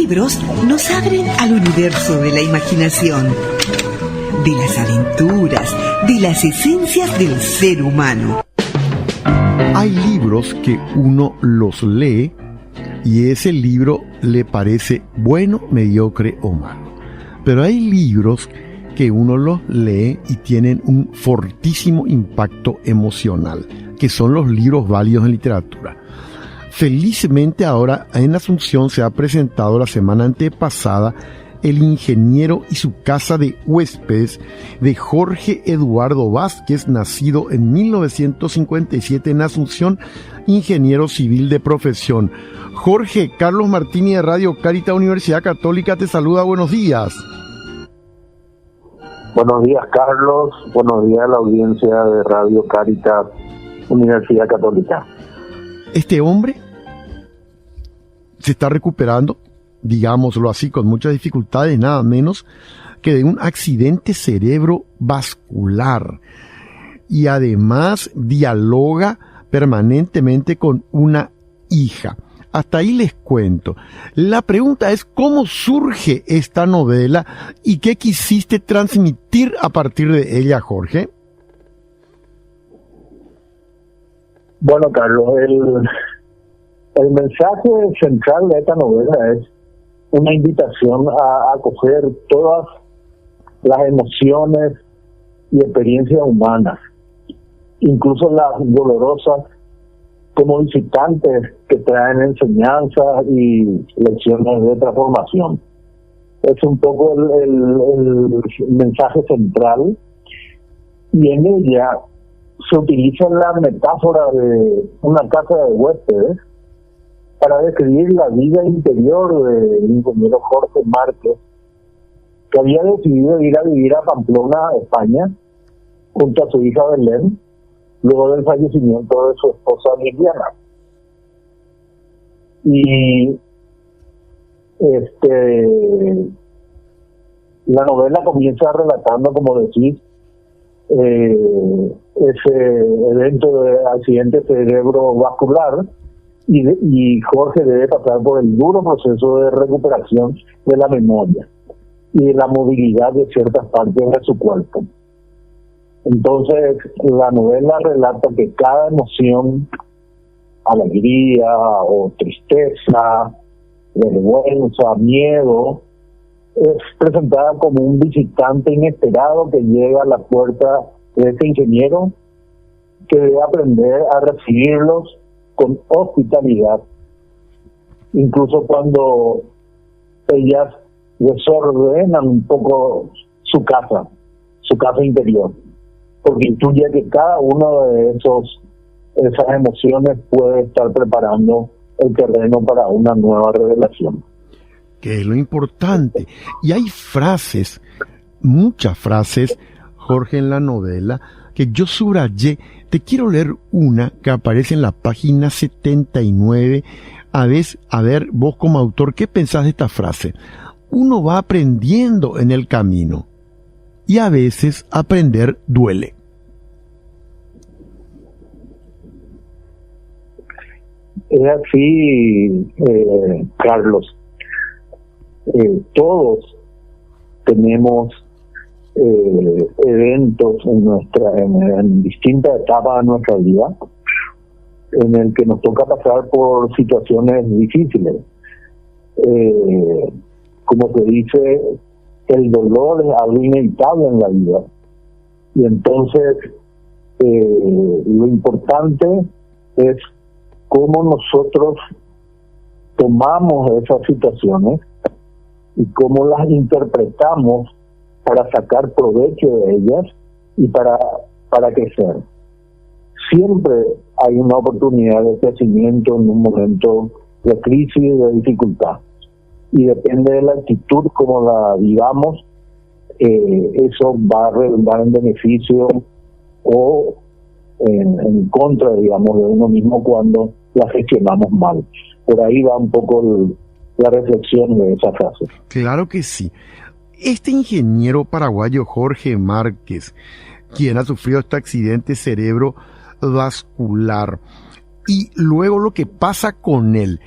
libros nos abren al universo de la imaginación, de las aventuras, de las esencias del ser humano. Hay libros que uno los lee y ese libro le parece bueno, mediocre o malo. Pero hay libros que uno los lee y tienen un fortísimo impacto emocional, que son los libros válidos en literatura. Felizmente ahora en Asunción se ha presentado la semana antepasada El ingeniero y su casa de huéspedes de Jorge Eduardo Vázquez, nacido en 1957 en Asunción, ingeniero civil de profesión. Jorge, Carlos Martini de Radio Caritas Universidad Católica te saluda, buenos días. Buenos días, Carlos, buenos días a la audiencia de Radio Caritas Universidad Católica. Este hombre se está recuperando, digámoslo así, con muchas dificultades, nada menos que de un accidente cerebrovascular. Y además dialoga permanentemente con una hija. Hasta ahí les cuento. La pregunta es, ¿cómo surge esta novela y qué quisiste transmitir a partir de ella, Jorge? Bueno, Carlos, el mensaje central de esta novela es una invitación a acoger todas las emociones y experiencias humanas, incluso las dolorosas, como visitantes que traen enseñanzas y lecciones de transformación. Es un poco el mensaje central, y en ella se utiliza la metáfora de una casa de huéspedes para describir la vida interior del ingeniero Jorge Márquez, que había decidido ir a vivir a Pamplona, España, junto a su hija Belén, luego del fallecimiento de su esposa Liliana. Y la novela comienza relatando, como decís, ese evento de accidente cerebrovascular, y Jorge debe pasar por el duro proceso de recuperación de la memoria y de la movilidad de ciertas partes de su cuerpo. Entonces, la novela relata que cada emoción, alegría o tristeza, vergüenza, miedo, es presentada como un visitante inesperado que llega a la puerta de este ingeniero, que debe aprender a recibirlos con hospitalidad, incluso cuando ellas desordenan un poco su casa interior, porque intuye que cada uno de esas emociones puede estar preparando el terreno para una nueva revelación. Que es lo importante. Y hay frases, muchas frases, Jorge, en la novela, que yo subrayé. Te quiero leer una que aparece en la página 79. A ver, vos como autor, ¿qué pensás de esta frase? Uno va aprendiendo en el camino y a veces aprender duele. Es así, Carlos. Todos tenemos eventos en distintas etapas de nuestra vida en el que nos toca pasar por situaciones difíciles. Como se dice, el dolor es algo inevitable en la vida, y entonces lo importante es cómo nosotros tomamos esas situaciones y cómo las interpretamos para sacar provecho de ellas y para crecer. Siempre hay una oportunidad de crecimiento en un momento de crisis, de dificultad, y depende de la actitud como la vivamos, eso va a redundar en beneficio o en contra, digamos, de uno mismo cuando la gestionamos mal. Por ahí va un poco la reflexión de esa frase. Claro que sí. Este ingeniero paraguayo Jorge Márquez, quien ha sufrido este accidente cerebrovascular, y luego lo que pasa con él,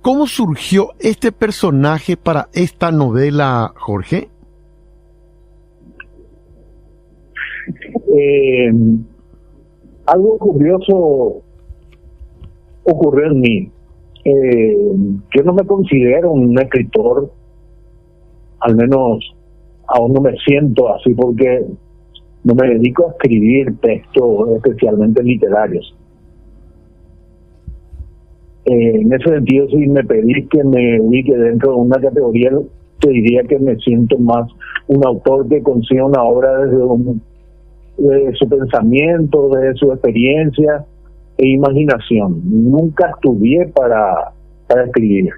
¿Cómo surgió este personaje para esta novela, Jorge? Algo curioso ocurrió en mí. Yo no me considero un escritor, al menos aún no me siento así, porque no me dedico a escribir textos especialmente literarios. En ese sentido, si me pedís que me ubique dentro de una categoría, te diría que me siento más un autor que consigue una obra de su pensamiento, de su experiencia e imaginación. Nunca estudié para escribir.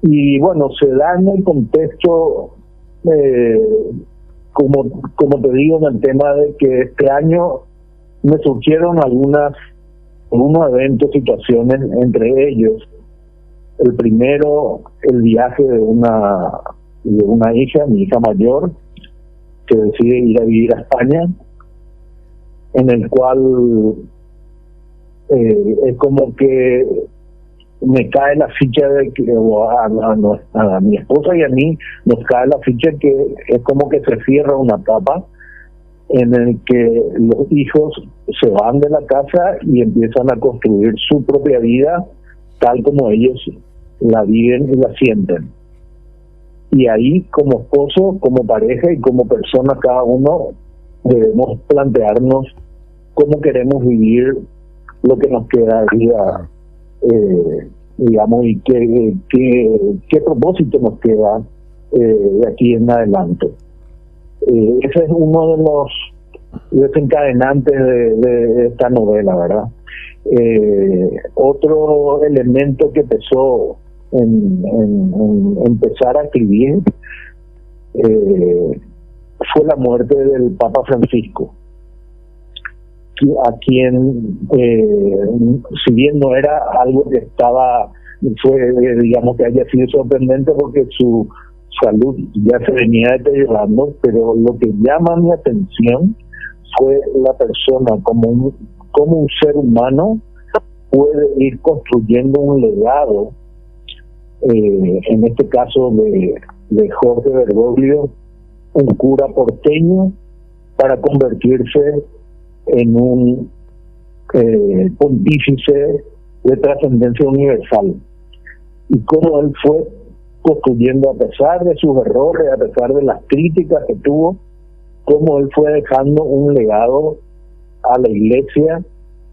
Y bueno, se da en el contexto, como te digo, en el tema de que este año me surgieron algunos eventos, situaciones, entre ellos el primero, el viaje de una hija, mi hija mayor, que decide ir a vivir a España, en el cual es como que me cae la ficha de que a mi esposa y a mí nos cae la ficha que es como que se cierra una etapa en el que los hijos se van de la casa y empiezan a construir su propia vida tal como ellos la viven y la sienten. Y ahí, como esposo, como pareja y como persona, cada uno debemos plantearnos cómo queremos vivir lo que nos queda de vida, digamos, y qué propósito nos queda de aquí en adelante. Ese es uno de los desencadenantes de esta novela, ¿verdad? Otro elemento que pesó en empezar a escribir fue la muerte del Papa Francisco, a quien, si bien no era algo que digamos que haya sido sorprendente porque su salud ya se venía deteriorando, pero lo que llama mi atención fue la persona como un ser humano puede ir construyendo un legado, en este caso de Jorge Bergoglio, un cura porteño, para convertirse en un pontífice de trascendencia universal. Y cómo él fue construyendo, a pesar de sus errores, a pesar de las críticas que tuvo, cómo él fue dejando un legado a la Iglesia,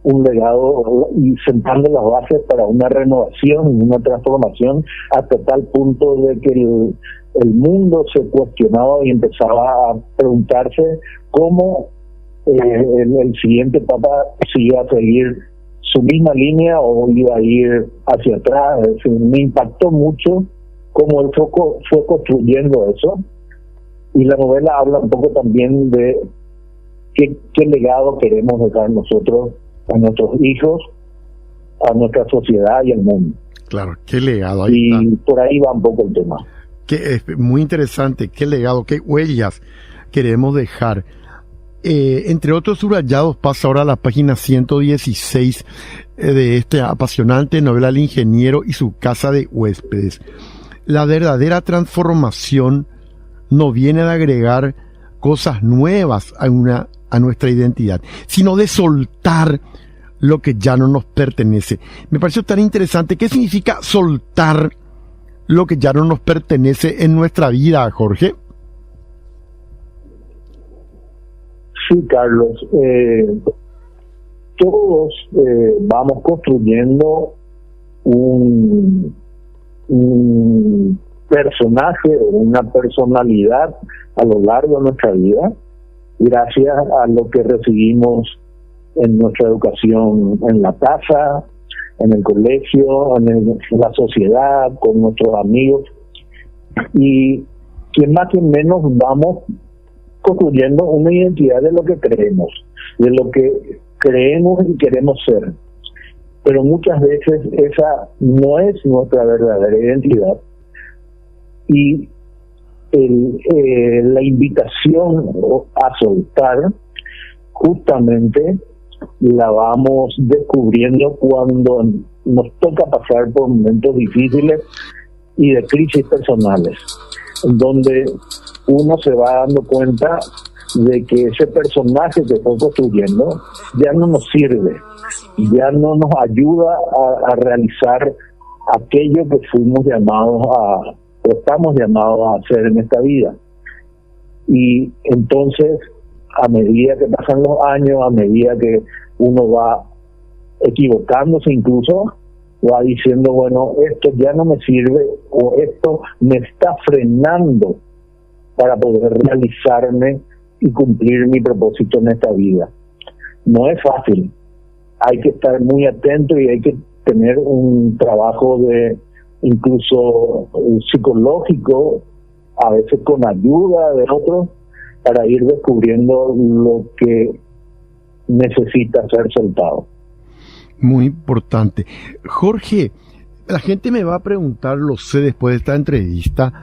un legado y sentando las bases para una renovación y una transformación, hasta tal punto de que el mundo se cuestionaba y empezaba a preguntarse cómo el siguiente Papa si iba a seguir su misma línea o iba a ir hacia atrás. Es decir, me impactó mucho cómo él fue construyendo eso, y la novela habla un poco también de qué legado queremos dejar nosotros a nuestros hijos, a nuestra sociedad y al mundo. Claro, qué legado. Ahí y está. Por ahí va un poco el tema. Es muy interesante, qué legado, qué huellas queremos dejar. Entre otros subrayados, pasa ahora a la página 116 de esta apasionante novela El ingeniero y su casa de huéspedes. La verdadera transformación no viene de agregar cosas nuevas a nuestra identidad, sino de soltar lo que ya no nos pertenece. Me pareció tan interesante. ¿Qué significa soltar lo que ya no nos pertenece en nuestra vida, Jorge? Sí, Carlos. Todos vamos construyendo un personaje o una personalidad a lo largo de nuestra vida, gracias a lo que recibimos en nuestra educación en la casa, en el colegio, en la sociedad, con nuestros amigos, y quien más que menos vamos construyendo una identidad de lo que creemos, de lo que creemos y queremos ser. Pero muchas veces esa no es nuestra verdadera identidad, y la invitación a soltar justamente la vamos descubriendo cuando nos toca pasar por momentos difíciles y de crisis personales, donde uno se va dando cuenta de que ese personaje que fue construyendo ya no nos sirve, ya no nos ayuda a realizar aquello que fuimos llamados o estamos llamados a hacer en esta vida. Y entonces, a medida que pasan los años, a medida que uno va equivocándose incluso, va diciendo, bueno, esto ya no me sirve, o esto me está frenando para poder realizarme y cumplir mi propósito en esta vida. No es fácil, hay que estar muy atento y hay que tener un trabajo de incluso psicológico, a veces con ayuda de otros, para ir descubriendo lo que necesita ser soltado. Muy importante. Jorge, la gente me va a preguntar, lo sé después de esta entrevista,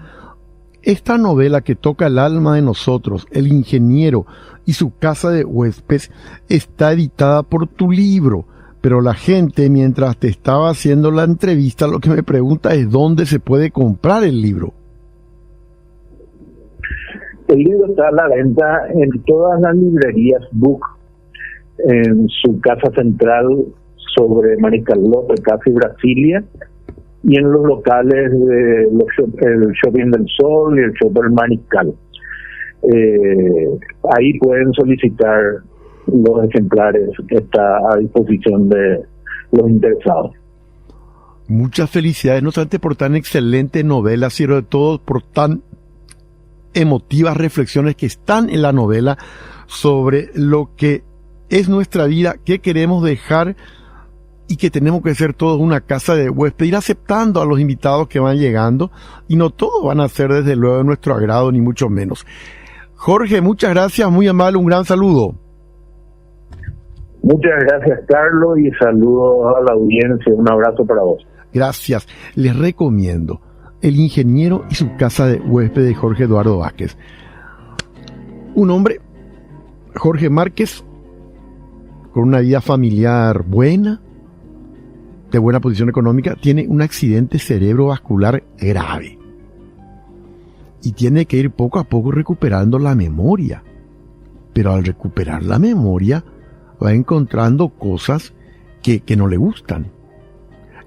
esta novela que toca el alma de nosotros, El ingeniero y su casa de huéspedes, está editada por tu libro, pero la gente, mientras te estaba haciendo la entrevista, lo que me pregunta es dónde se puede comprar el libro. El libro está a la venta en todas las librerías Book, en su casa central sobre Mariscal López, casi Brasilia, y en los locales de el Shopping del Sol y el Shopper Mariscal. Ahí pueden solicitar los ejemplares que está a disposición de los interesados. Muchas felicidades, no solamente por tan excelente novela, sino de todo por tan emotivas reflexiones que están en la novela sobre lo que es nuestra vida, qué queremos dejar y que tenemos que ser todos una casa de huésped, ir aceptando a los invitados que van llegando, y no todos van a ser desde luego de nuestro agrado, ni mucho menos. Jorge, muchas gracias, muy amable, un gran saludo. Muchas gracias, Carlos, y saludos a la audiencia, un abrazo para vos. Gracias, les recomiendo El ingeniero y su casa de huésped de Jorge Eduardo Vázquez. Un hombre, Jorge Márquez, con una vida familiar buena, de buena posición económica, tiene un accidente cerebrovascular grave y tiene que ir poco a poco recuperando la memoria, pero al recuperar la memoria va encontrando cosas que no le gustan,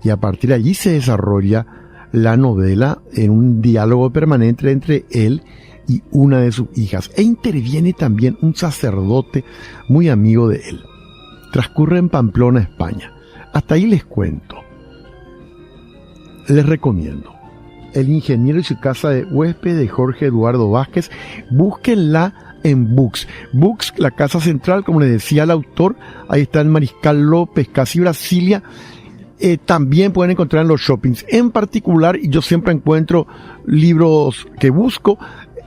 y a partir de allí se desarrolla la novela en un diálogo permanente entre él y una de sus hijas, e interviene también un sacerdote muy amigo de él. Transcurre en Pamplona, España. Hasta ahí les cuento. Les recomiendo El ingeniero y su casa de huésped de Jorge Eduardo Vázquez. Búsquenla en Books. Books, la casa central, como les decía el autor, ahí está en Mariscal López, casi Brasilia. También pueden encontrar en los shoppings. En particular, y yo siempre encuentro libros que busco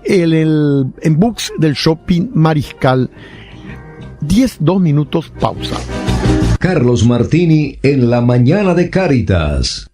en Books del Shopping Mariscal. 2 minutos, pausa. Carlos Martini en la mañana de Cáritas.